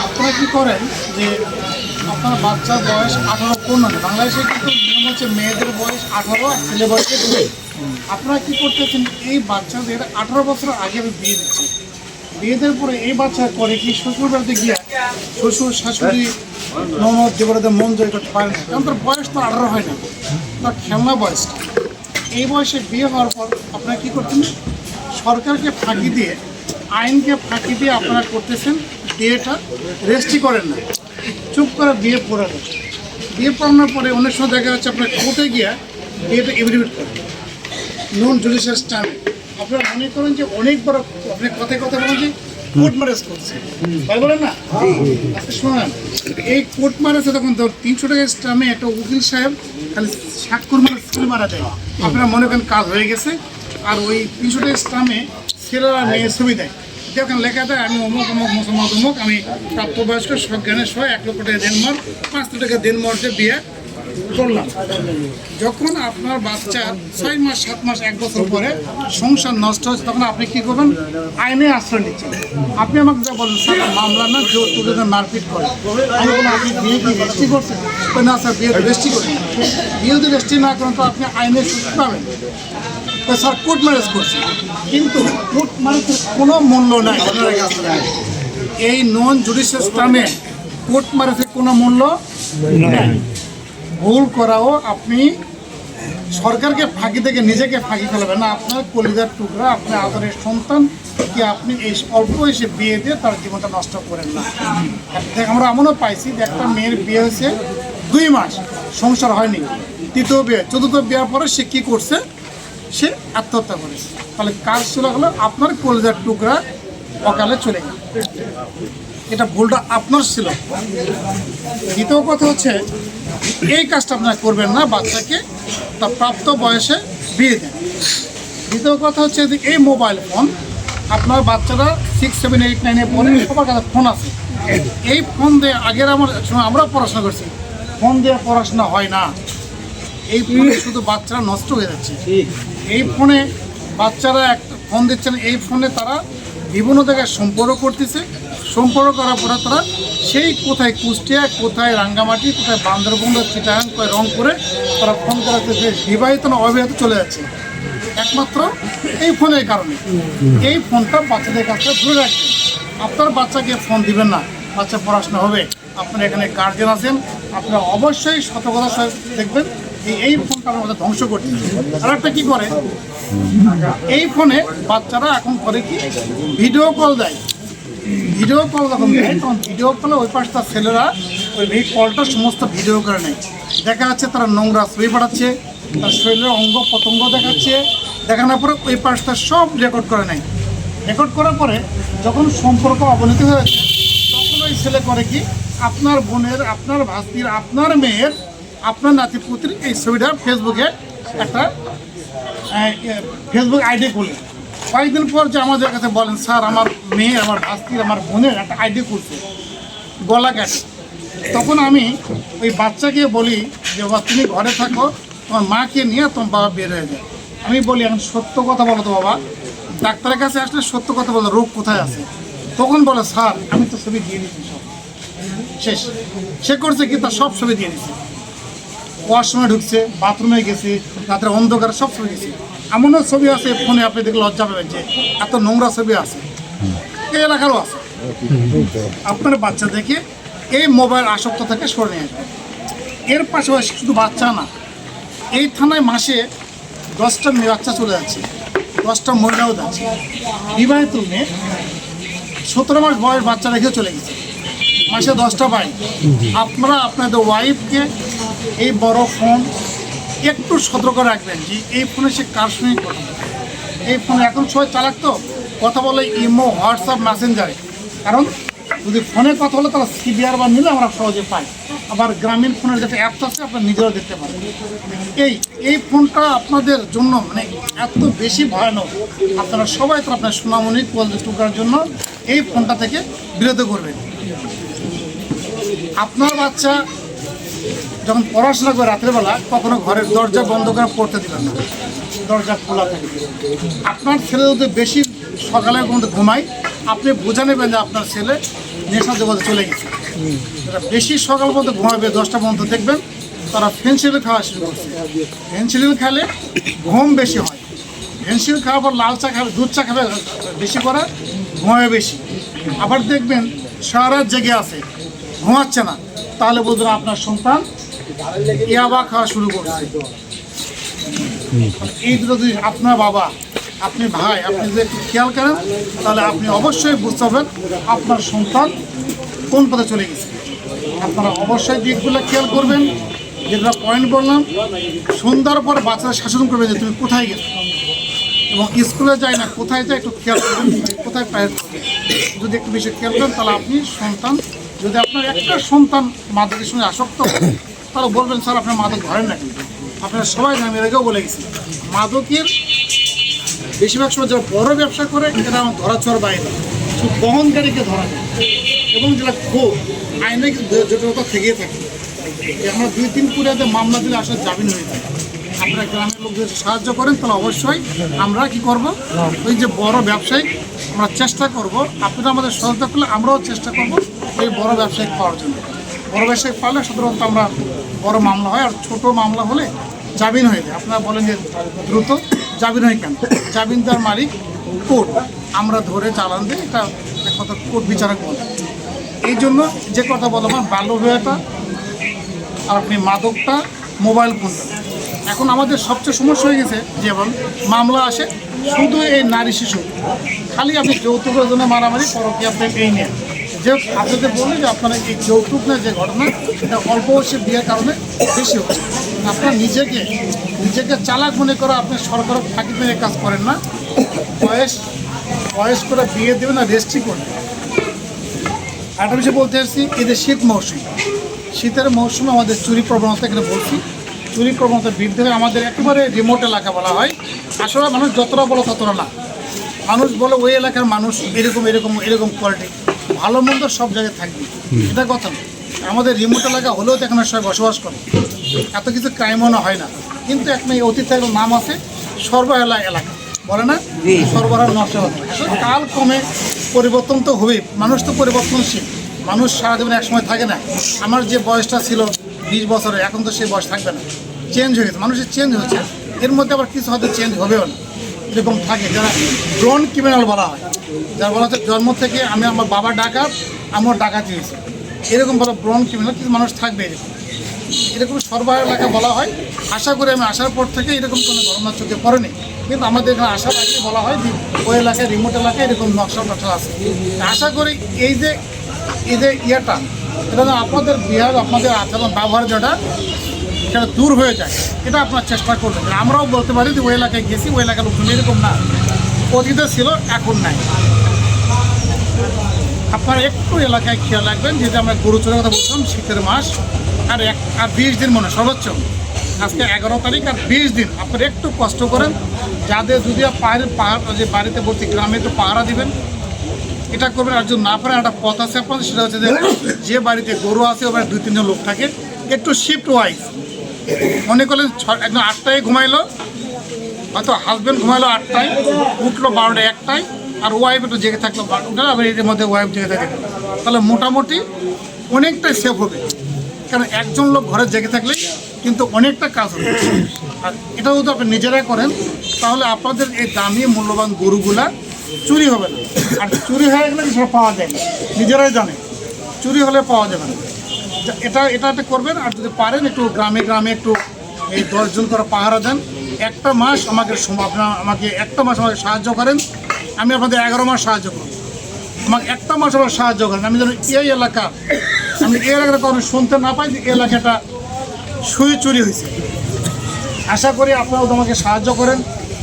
আপনারা কী করেন যে আপনার বাচ্চার বয়স 18 পূর্ণ না, বাংলাদেশে কিন্তু নিয়ম হচ্ছে মেয়েদের বয়স 18 আর ছেলে বয়স 20। আপনারা কী করতেছেন, এই বাচ্চাদের 18 বছর আগে আমি বিয়ে দিচ্ছি। বিয়ে দেওয়ার পরে এই বাচ্চা করে কি শ্বশুর বাড়িতে গিয়ে শ্বশুর শাশুড়ি ননদ যেগুলোতে মন জয় করতে পারে না, কারণ তার বয়স তো 18 হয় না, তার খেলনা বয়সটা। এই বয়সে বিয়ে হওয়ার পর আপনারা কী করতেন, সরকারকে ফাঁকি দিয়ে, আইনকে ফাঁকি দিয়ে আপনারা করতেছেন বিয়েটা রেজিস্ট্রি করেন না, চুপ করে বিয়ে পড়ে দেন। বিয়ে পড়ানোর পরে অনেক সময় দেখা যাচ্ছে আপনার কোর্টে গিয়ে বিয়েটা এভিডেভিট করেন নন জুডিশিয়াল স্ট্যান্ডে। আপনারা মনে করেন যে অনেক বড়, আপনি কথায় কথা বলেন যে কোর্ট ম্যারেজ করছে, তাই বলেন না? আচ্ছা শোনেন, এই কোর্ট ম্যারেজে তখন 300 টাকা স্ট্যাম্পে একটা উকিল সাহেব খালি স্বাক্ষর মানে সিল মারা দেয়, আপনারা মনে করেন কাজ হয়ে গেছে। আর ওই 300 টাকা স্ট্যাম্পে ছেলেরা মেয়ের ছবি দেয়, দেখেন লেখা দেয় আমি অমুক অমুক মুসলমান অমুক, আমি প্রাপ্তবয়স্ক সজ্ঞানের সহ 1 লক্ষ টাকা দেনমর, 5 টাকা দেনমর দিয়ে বিয়ে করলাম। যখন আপনার বাচ্চা 6 মাস 7 মাস 1 বছর পরে সংসার নষ্ট হচ্ছে, তখন আপনি কী করবেন, আইনে আশ্রয় নিচ্ছেন। আপনি আমাকে যা বলেন স্যার মামলা না, কেউ তোদের মারপিট করে, আমি বললাম আপনি বিয়ে কি রেজিস্ট্রি করছেন? না স্যার বিয়ে রেজিস্ট্রি করেন। বিয়ে যদি রেজিস্ট্রি না করেন তো আপনি আইনে সুস্থ পাবেন। স্যার কোর্ট ম্যারেজ করছে, কিন্তু কোর্ট ম্যারেজের কোনো মূল্য নাই আপনার কাছে। এই নন জুডিশিয়াল স্টামে কোর্ট ম্যারেজের কোনো মূল্য নেই। ভুল করাও আপনি সরকারকে ফাঁকি থেকে নিজেকে ফাঁকি ফেলবেন না। আপনার কলিজার টুকরা, আপনার আদরের সন্তান কি আপনি এই অল্প বয়সে বিয়ে দিয়ে তার জীবনটা নষ্ট করেন না। আমরা এমনও পাইছি যে একটা মেয়ের বিয়ে হয়েছে 2 মাস, সংসার হয়নি, 3য় বিয়ে, 4র্থ বিয়ের পরে সে কী করছে, সে আত্মহত্যা করেছে। তাহলে কাজ চলে গেলো, আপনার কলিজার টুকরা অকালে চলে গেল, এটা ভুলটা আপনার ছিল। দ্বিতীয় কথা হচ্ছে এই কাজটা আপনারা করবেন না, বাচ্চাকে তার প্রাপ্ত বয়সে বিয়ে দেন। দ্বিতীয় কথা হচ্ছে যে এই মোবাইল ফোন, আপনার বাচ্চারা 6, 7, 8, 9-এ পড়ে, সবার কাছে ফোন আছে। এই ফোন দিয়ে আগের আমরা পড়াশোনা করছি, ফোন দিয়ে পড়াশোনা হয় না। এই ফোনে শুধু বাচ্চারা নষ্ট হয়ে যাচ্ছে। এই ফোনে বাচ্চারা একটা ফোন দিচ্ছেন, এই ফোনে তারা বিভিন্ন জায়গায় সম্পর্ক করতেছে। সম্পর্ক করার পরে তারা সেই কোথায় কুষ্টিয়া, কোথায় রাঙ্গামাটি, কোথায় বান্দরবন, চিটাগাং, কোথায় রংপুরে তারা ফোন করাতে বিবাহিত না অবিবাহিত চলে যাচ্ছে, একমাত্র এই ফোনের কারণে। এই ফোনটা বাচ্চাদের কাছে দূরে রাখবেন। আপনার বাচ্চাকে ফোন দিবেন না, বাচ্চা পড়াশোনা হবে। আপনারা এখানে গার্জেন আছেন, আপনারা অবশ্যই সতর্কতার সাথে দেখবেন এই ফোনটা আমাদের ধ্বংস করছে। আর একটা কী করে, এই ফোনে বাচ্চারা এখন করে কি, ভিডিও কল দেয়। ভিডিও কল যখন দেয় তখন ভিডিও কলে ওই পাশটা ছেলেরা ওই কলটা সমস্ত ভিডিও করে নেয়। দেখা যাচ্ছে তারা নোংরা ছবি পাঠাচ্ছে, তার শরীরের অঙ্গ প্রত্যঙ্গ দেখাচ্ছে। দেখানোর পরে ওই পাশটা সব রেকর্ড করে নেয়। রেকর্ড করার পরে যখন সম্পর্ক অবনতি হয়েছে, তখন ওই ছেলে করে কি, আপনার বোনের, আপনার ভাস্তির, আপনার মেয়ের, আপনার নাতিপুতির এই ছবিটা ফেসবুকে একটা ফেসবুক আইডি খুললেন। কয়েকদিন পর যে আমাদের কাছে বলেন স্যার আমার মেয়ে, আমার ভাস্তির, আমার বোনের একটা আইডি খুলছে গলা কাটে। তখন আমি ওই বাচ্চাকে বলি যে বাবা তুমি ঘরে থাকো, তোমার মাকে নিয়ে তোমার বাবা বের হয়ে যায়। আমি বলি এখন সত্য কথা বলো তো বাবা, ডাক্তারের কাছে আসলে সত্য কথা বলো, রোগ কোথায় আছে? তখন বলে স্যার আমি তো ছবি দিয়ে দিচ্ছি সব শেষ। সে করছে কি, তার সব ছবি দিয়ে দিচ্ছে। ওয়াশরুমে ঢুকছে, বাথরুমে গেছে, রাত্রে অন্ধকারে সব ছবি গেছে। এমনও ছবি আছে ফোনে, আপনি দেখলে লজ্জা পাবেন যে এত নোংরা ছবি আছে। এই এলাকারও আছে। আপনার বাচ্চা দেখে এই মোবাইল আসক্ত থেকে সরে নিয়ে আসবে। এর পাশাপাশি শুধু বাচ্চা না, এই থানায় মাসে 10টা মেয়ে বাচ্চা চলে যাচ্ছে, 10টা মহিলাও যাচ্ছে। বিবাহিত মেয়ে 17 মাস বয়স বাচ্চা রেখেও চলে গেছে, মাসে 10টা পাই। আপনারা আপনাদের ওয়াইফকে এই বড় ফোন একটু সতর্ক রাখবেন যে এই ফোনে সে কার সঙ্গে কথা বলে। এই ফোনে এখন সবাই চালাক তো, কথা বলে ইমো, হোয়াটসঅ্যাপ, মেসেঞ্জারে। কারণ যদি ফোনে কথা বলে তারা সিবিআর বা নিলে আমরা সহজে পাই। আবার গ্রামীণ ফোনের যেটা অ্যাপস আছে আপনারা নিজেরাও দেখতে পারেন। এই ফোনটা আপনাদের জন্য মানে এত বেশি ভয়ানক, আপনারা সবাই তো আপনার সোনামণি কোয়ালিটি টুকার জন্য এই ফোনটা থেকে বিরত করবেন। আপনার বাচ্চা যখন পড়াশোনা করে রাত্রেবেলা কখনো ঘরের দরজা বন্ধ করে পড়তে দিবেন না, দরজা খোলা থাকে। আপনার ছেলে যদি বেশি সকালের মধ্যে ঘুমায়, আপনি বোঝা নেবেন যে আপনার ছেলে নেশা জগতে চলে গেছে। যারা বেশি সকাল পর্যন্ত ঘুমাবে 10টা পর্যন্ত দেখবেন তারা ফেন্সিডিল খাওয়া শুরু করছে। ফেন্সিডিল খেলে ঘুম বেশি হয়। ফেন্সিডিল খাওয়ার পর লাল চা খাবে, দুধ চা খাবে বেশি করে, ঘুমাবে বেশি। আবার দেখবেন সারা রাত জেগে আছে, ঘুমাচ্ছে না, তাহলে বুঝবেন আপনার সন্তান ইয়াবা খাওয়া শুরু করছে। এই দুটো যদি আপনার বাবা, আপনি ভাই, আপনি যদি একটু খেয়াল করেন তাহলে আপনি অবশ্যই বুঝতে পারবেন আপনার সন্তান কোন পথে চলে গেছে। আপনারা অবশ্যই দিকগুলো খেয়াল করবেন, যেটা পয়েন্ট বললাম। সন্ধ্যার পর বাচ্চারা শাসন করবেন যে তুমি কোথায় গেছো, এবং স্কুলে যায় না কোথায় যায় একটু খেয়াল করবেন, কোথায় প্রায় করবেন। যদি একটু বেশি খেয়াল করেন তাহলে আপনি সন্তান, যদি আপনার একটা সন্তান মাদকের সঙ্গে আসক্ত তাহলে বলবেন স্যার আপনার মাদক ধরেন না। কিন্তু আপনারা সবাই আমি এর আগেও বলে গেছি, মাদকের বেশিরভাগ সময় যারা বড় ব্যবসা করে এরা আমার ধরা ছোঁয়ার বাইরে, শুধু বহনকারীকে ধরা যায়, এবং যেটা খুব আইনে জটিলতা থেকেই থাকে। আমরা 2-3 পুরিয়াতে মামলা দিলে আসলে জামিন হয়ে যায়। আপনারা গ্রামের লোকদের সাহায্য করেন তাহলে অবশ্যই আমরা কি করব, ওই যে বড় ব্যবসায়িক আমরা চেষ্টা করব, আপনারা আমাদের সহায়তা করলে আমরাও চেষ্টা করব এই বড় ব্যবসায়িক পাওয়ার জন্য। বড় ব্যবসায়িক পারলে সাধারণত আমরা বড় মামলা হয়, আর ছোট মামলা হলে জামিন হয়ে যায়। আপনারা বলেন যে দ্রুত জামিন হয় কেন? জামিন দেওয়ার মালিক কোর্ট, আমরা ধরে চালান দিই, এটা এক কথা কোর্ট বিচারক বলে। এই জন্য যে কথা বলো আমার বাল্য বিবাহটা আর আপনি মাদকটা, মোবাইল ফোনটা, এখন আমাদের সবচেয়ে সমস্যা হয়ে গেছে। যেমন মামলা আসে শুধু এই নারী শিশু, খালি আপনি যৌতুকের জন্য মারামারি পরকীয়া প্রেম এই নিয়ে, যে আপনাদের বললে যে আপনারা এই যৌতুক না যে ঘটনা এটা অল্প বয়সে বিয়ের কারণে বেশি হচ্ছে। আপনার নিজেকে চালাক মনে করে আপনি সরকার ফাঁকি মেরে কাজ করেন না, বয়স করে বিয়ে দেবেন না, রেজিস্ট্রি করবেন। একটা বিষয় বলতে আসছি, এদের শীত মৌসুম, শীতের মৌসুমে আমাদের চুরি প্রবণতা, এখানে বলছি চুরি প্রবণতা বৃদ্ধি হয়। আমাদের একেবারে রিমোট এলাকা বলা হয়, আসলে মানুষ যতটা বলো ততটা না। মানুষ বলে ওই এলাকার মানুষ এরকম এরকম এরকম কোয়ালিটি, ভালো মন্দ সব জায়গায় থাকবে, এটা কথা না। আমাদের রিমোট এলাকা হলেও তো এখানে সবাই বসবাস করে, এত কিছু ক্রাইমও হয় না। কিন্তু একটা অতীতের নাম আছে সর্বহেলা এলাকা, বলে না সর্বহারা নষ্ট হবে। আসলে কাল ক্রমে পরিবর্তন তো হবে, মানুষ তো পরিবর্তনশীল, মানুষ সারা জীবনে একসময় থাকে না। আমার যে বয়সটা ছিল 20 বছরের, এখন তো সেই বয়স থাকবে না, চেঞ্জ হয়ে গেছে, মানুষের চেঞ্জ হয়েছে। এর মধ্যে আবার কিছু হয়তো চেঞ্জ হবেও না, এরকম থাকে। যারা ব্রন ক্রিমিনাল বলা হয়, যার বলা হচ্ছে জন্ম থেকে আমি আমার বাবা ডাকাত, আমার ডাকাতি হয়েছে, এরকম বলা ব্রন ক্রিমিনাল। কিছু মানুষ থাকবে এরকম সর্বহারা এলাকা বলা হয়। আশা করি আমি আসার পর থেকে এরকম কোনো ঘটনা চোখে পড়েনি, কিন্তু আমাদের এখানে আসার আগে বলা হয় যে ওই এলাকায় রিমোট এলাকায় এরকম নকশা আছে। আশা করি এই যে ইয়েটা, এটা আপনাদের বিহার, আপনাদের আচরণ ব্যবহার যেটা সেটা দূর হয়ে যায়, এটা আপনার চেষ্টা করবেন। আমরাও বলতে পারি যে ওই এলাকায় গেছি, ওই এলাকার লোকজন এরকম না, অতীতে ছিল এখন নাই। আপনারা একটু এলাকায় খেয়াল রাখবেন, যেটা আমরা গরু চোরের কথা বলছিলাম, শীতের মাস আর 20 দিন মনে সর্বোচ্চ, আজকে 11 তারিখ আর 20 দিন আপনারা একটু কষ্ট করেন। যাদের যদি পাহাড় যে বাড়িতে বলছি গ্রামে একটু পাহারা দিবেন, এটা করবেন। আর যদি না পারেন একটা পথ আছে আপনাদের, সেটা হচ্ছে যে বাড়িতে গরু আছে ওখানে 2-3 জন লোক থাকে, একটু শিফট ওয়াইজ মনে করলেন একদম 8টায় ঘুমাইলো, হয়তো হাজব্যান্ড ঘুমাইলো 8টায়, উঠলো 12টায় 1টায়, আর ওয়াইফ একটু জেগে থাকলো উঠালো, আবার এর মধ্যে ওয়াইফ জেগে থাকে, তাহলে মোটামুটি অনেকটাই সেফ হবে। কারণ একজন লোক ঘরে জেগে থাকলেই কিন্তু অনেকটা কাজ হবে। আর এটাও যদি আপনি নিজেরাই করেন তাহলে আপনাদের এই দামি মূল্যবান গরুগুলা চুরি হবে না। আর চুরি হয়ে গেলে সেটা পাওয়া যায় না, নিজেরাই জানে, চুরি হলে পাওয়া যাবে না। এটা করবেন। আর যদি পারেন একটু গ্রামে একটু এই 10 জন করে পাহারা দেন, একটা মাস আমাকে একটা মাস আমাকে সাহায্য করেন, আমি আপনাদের 11 মাস সাহায্য করব। আমাকে একটা মাস আমার সাহায্য করেন, আমি যেন এই এলাকার কারণে শুনতে না পাই যে এই এলাকাটা সুই চুরি হয়েছে। আশা করি আপনারাও আমাকে সাহায্য করেন,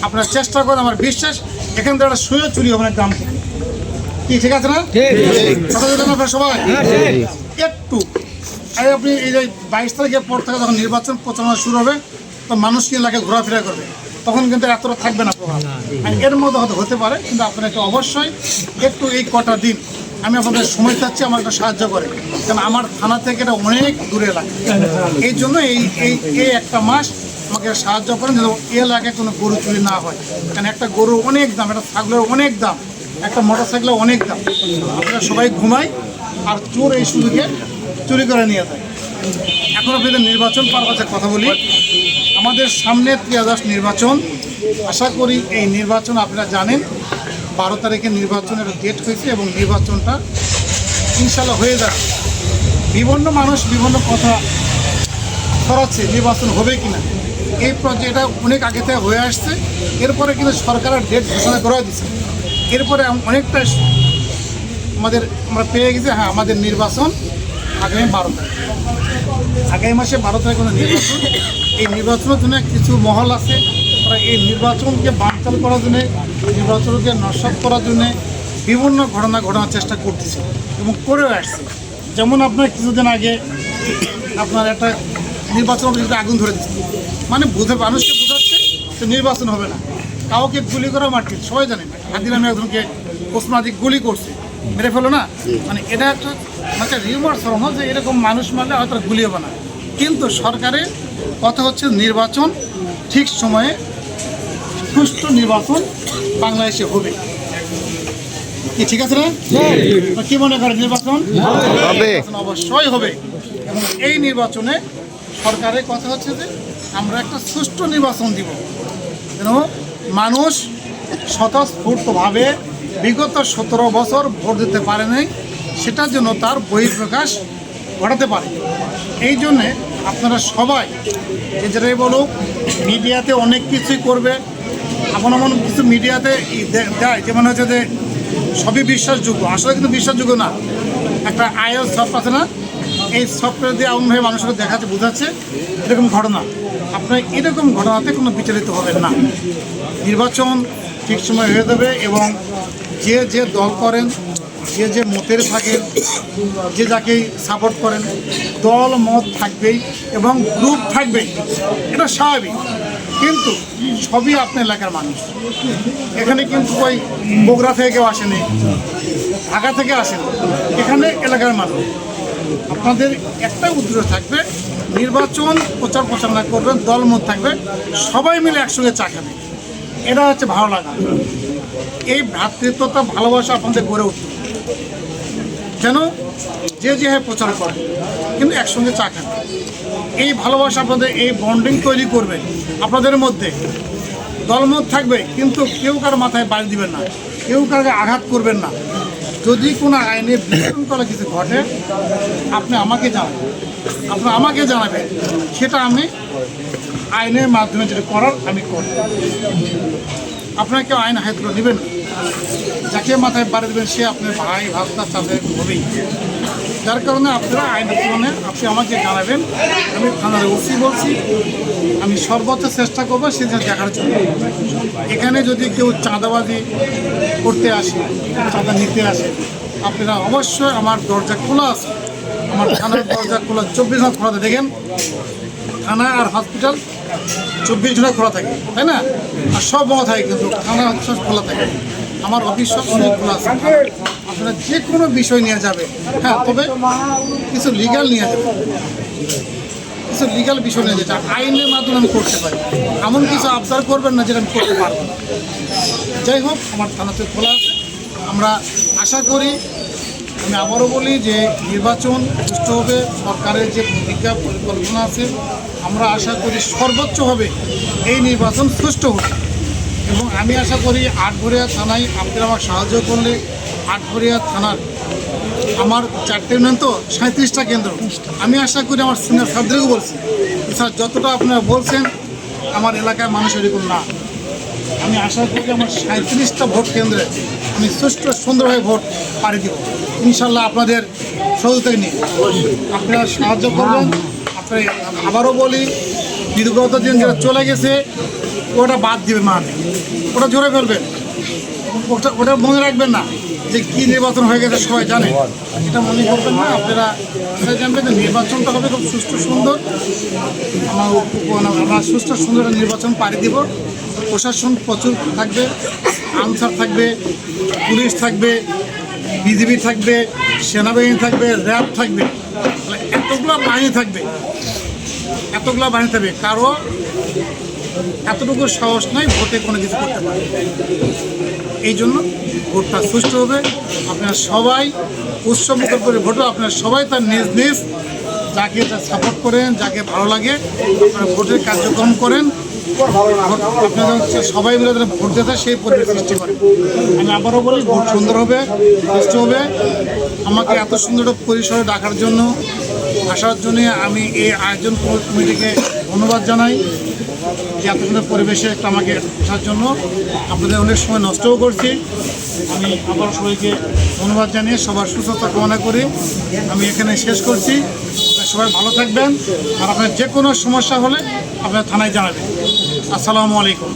আপনারা চেষ্টা করেন। আমার বিশ্বাস এখান থেকে একটা সুইও চুরি হবে না গ্রাম থেকে। কি ঠিক আছে না? আপনারা সবাই একটু আপনি এই যে 22 তারিখের পর থেকে যখন নির্বাচন প্রচারণা শুরু হবে, তো মানুষ কি এলাকায় ঘোরাফেরা করবে, তখন কিন্তু এতটা থাকবে না প্রভাব। এর মধ্যে হয়তো হতে পারে, কিন্তু আপনারা একটু অবশ্যই একটু এই কটা দিন আমি আপনাদের সময় চাচ্ছি, আমার একটা সাহায্য করে। কারণ আমার থানা থেকে এটা অনেক দূরে এলাকা, এই জন্য এই একটা মাস আমাকে সাহায্য করেন যেন এই এলাকায় কোনো গরু চুরি না হয়। কারণ একটা গরু অনেক দাম, একটা ছাগলের অনেক দাম, একটা মোটর সাইকেলের অনেক দাম। আপনারা সবাই ঘুমাই, আর চোর এই সুযোগে চুরি করে নিয়ে যায়। এখন আপনাদের নির্বাচন পারপাসের কথা বলি। আমাদের সামনে 3 আগস্ট নির্বাচন। আশা করি এই নির্বাচন আপনারা জানেন 12 তারিখে নির্বাচনের ডেট হয়েছে এবং নির্বাচনটা ইনশাল্লাহ হয়ে যাবে। বিভিন্ন মানুষ বিভিন্ন কথা ছড়াচ্ছে নির্বাচন হবে কিনা। এই প্রজেক্টটা অনেক আগে থেকে হয়ে আসছে, এরপরে কিন্তু সরকারের ডেট ঘোষণা করা দিচ্ছে। এরপরে অনেকটা আমরা পেয়ে গেছি, হ্যাঁ আমাদের নির্বাচন আগামী 12 তারিখ, আগামী মাসে 12 তারিখ নির্বাচন। এই নির্বাচনের জন্য কিছু মহল আছে, তারা এই নির্বাচনকে বানচাল করার জন্য, নির্বাচনকে নস্যাৎ করার জন্য বিভিন্ন ঘটনা ঘটানোর চেষ্টা করতেছে এবং করেও আসছে। যেমন আপনার কিছুদিন আগে আপনার একটা নির্বাচন অফিসে আগুন ধরে দিচ্ছে, মানে মানুষকে বোঝাচ্ছে যে নির্বাচন হবে না। কাউকে গুলি করা মারছে, সবাই জানেন হাদি নামে একজনকে ওসমানিক গুলি করছে, মেরে ফেলো না। মানে এটা একটা রিউমার ছড়ানো যে এরকম মানুষ মারলে হয়তো গুলি হবে না। কিন্তু সরকারের কথা হচ্ছে নির্বাচন ঠিক সময়ে সুষ্ঠু নির্বাচন বাংলাদেশে হবে। কি ঠিক আছে না? কি মনে করেন নির্বাচন অবশ্যই হবে এবং এই নির্বাচনে সরকারের কথা হচ্ছে যে আমরা একটা সুষ্ঠু নির্বাচন দিব, যেন মানুষ স্বতঃস্ফূর্তভাবে বিগত 17 বছর ভোট দিতে পারে নাই, সেটার জন্য তার বহিঃপ্রকাশ ঘটাতে পারে। এই জন্যে আপনারা সবাই যেটাই বলুক, মিডিয়াতে অনেক কিছুই করবে, এমন কিছু মিডিয়াতে দেয় যেমন হচ্ছে যে সবই বিশ্বাসযোগ্য, আসলে কিন্তু বিশ্বাসযোগ্য না। একটা আইএস সফট আছে না, এই সফটওয়্যার দিয়ে এমনভাবে মানুষকে দেখাচ্ছে বোঝাচ্ছে এরকম ঘটনা। আপনার এরকম ঘটনাতে কোনো বিচারিত হবেন না। নির্বাচন ঠিক সময় হয়ে যাবে এবং যে যে দল করেন, যে যে মতের থাকেন, যে যাকেই সাপোর্ট করেন, দল মত থাকবেই এবং গ্রুপ থাকবেই, এটা স্বাভাবিক। কিন্তু সবই আপনার এলাকার মানুষ। এখানে কিন্তু ওই বগুড়া থেকে কেউ আসেনি, ঢাকা থেকে আসেন, এখানে এলাকার মানুষ। আপনাদের একটা উদ্দেশ্য থাকবে, নির্বাচন প্রচার প্রচারণা করবেন, দলমত থাকবে, সবাই মিলে একসঙ্গে চা খাবে, এটা হচ্ছে ভালো লাগা। এই ভ্রাতৃত্বতা ভালোবাসা আপনাদের গড়ে উঠবে, যেন যে যেভাবে প্রচার করে কিন্তু একসঙ্গে চা খাবে। এই ভালোবাসা আপনাদের, এই বন্ডিং তৈরি করবে আপনাদের মধ্যে। দলমত থাকবে কিন্তু কেউ কারো মাথায় বাড়ি দিবেন না, কেউ কারোকে আঘাত করবেন না। যদি কোনো আইনে বিশৃঙ্খলা কিছু ঘটে আপনি আমাকে জানাবেন, সেটা আমি আইনের মাধ্যমে যেটা করার আমি করব। আপনারা কেউ আইন হাতে তুলে নেবেন, যাকে মাথায় বাড়ি দেবেন সে আপনার ভাই ভাবনা চাষে হবেই। যার কারণে আপনারা আইন তুলনে আপনি আমাকে জানাবেন, আমি থানার ওসি বলছি, আমি সর্বোচ্চ চেষ্টা করবো সেটা দেখার জন্য। এখানে যদি কেউ চাঁদাবাজি করতে আসে, চাঁদা নিতে আসে, আপনারা অবশ্যই আমার দরজা খোলা আছে, আমার থানার দরজা খোলা 24 ঘন্টা খোলা থাকে। দেখেন থানা আর হসপিটাল 24 ঘন্টা খোলা থাকে, তাই না? আর সব বন্ধ থাকে, কিন্তু থানা সব খোলা থাকে। আমার অফিস সবসময় খোলা আছে। আপনারা যে কোনো বিষয় নিয়ে যাবে, হ্যাঁ, তবে কিছু লিগাল নিয়ে যাবে, কিছু লিগাল বিষয় নিয়ে যেটা আইনের মাধ্যমে আমি করতে পারি। এমন কিছু আবদার করবেন না যেটা আমি করতে পারবো না। যাই হোক, আমার থানাতে খোলা আছে। আমরা আশা করি, আমি আবারও বলি যে নির্বাচন সুষ্ঠু হবে। সরকারের যে প্রতিজ্ঞা পরিকল্পনা আছে, আমরা আশা করি সর্বোচ্চভাবে এই নির্বাচন সুষ্ঠু হবে। এবং আমি আশা করি আটঘরিয়া থানায় আপনারা আমাকে সাহায্য করলে, আটঘরিয়া থানার আমার 4টে ইউনিয়ন তো 37টা কেন্দ্র, আমি আশা করি আমার সিনিয়র ছাত্রীকেও বলছি, স্যার যতটা আপনারা বলছেন আমার এলাকার মানুষ এরকম না। আমি আশা করি আমার 37টা ভোট কেন্দ্রে আমি সুষ্ঠু সুন্দরভাবে ভোট পাড়ি দেব ইনশাল্লাহ। আপনাদের সহযোগিতা নিয়ে আপনারা সাহায্য করবেন। আপনারা আবারও বলি, বিগত দিন যেটা চলে গেছে ওটা বাদ দিবেন, ওটা জোরে ফেলবেন, ওটা মনে রাখবেন না যে কী নির্বাচন হয়ে গেছে সবাই জানে, এটা মনে করবেন না। আপনারা জানবেন যে নির্বাচনটা হবে খুব সুষ্ঠু সুন্দর। আমরা সুষ্ঠু সুন্দর নির্বাচন পাড়ি দিব। প্রশাসন প্রচুর থাকবে, আনসার থাকবে, পুলিশ থাকবে, বিজিবি থাকবে, সেনাবাহিনী থাকবে, র্যাব থাকবে, এতগুলো বাহিনী থাকবে, কারো এতটুকু সাহস নাই ভোটে কোনো কিছু করতে পারে। এই জন্য ভোটটা সুষ্ঠু হবে। আপনারা সবাই উৎসবমুখর করে ভোট, আপনারা সবাই তার নিজ নিজ যাকে সাপোর্ট করেন, যাকে ভালো লাগে আপনারা ভোটের কার্যক্রম করেন। আপনাদের হচ্ছে সবাই মিলে যারা ভোট দিতে সেই পরিবেশ সৃষ্টি করে। আমি আবারও বলি, ভোট সুন্দর হবে, সুষ্ঠু হবে। আমাকে এত সুন্দর পরিসরে ডাকার জন্য, আসার জন্য আমি এই আয়োজন কমিটিকে ধন্যবাদ জানাই যে এত সুন্দর পরিবেশে একটা আমাকে আসার জন্য। আপনাদের অনেক সময় নষ্টও করছি। আমি আবার সবাইকে ধন্যবাদ জানিয়ে সবার সুস্থতা কামনা করি আমি এখানে শেষ করছি। আপনারা সবাই ভালো থাকবেন, আর আপনার যে কোনো সমস্যা হলে আপনারা থানায় জানাবেন। আসসালামু আলাইকুম।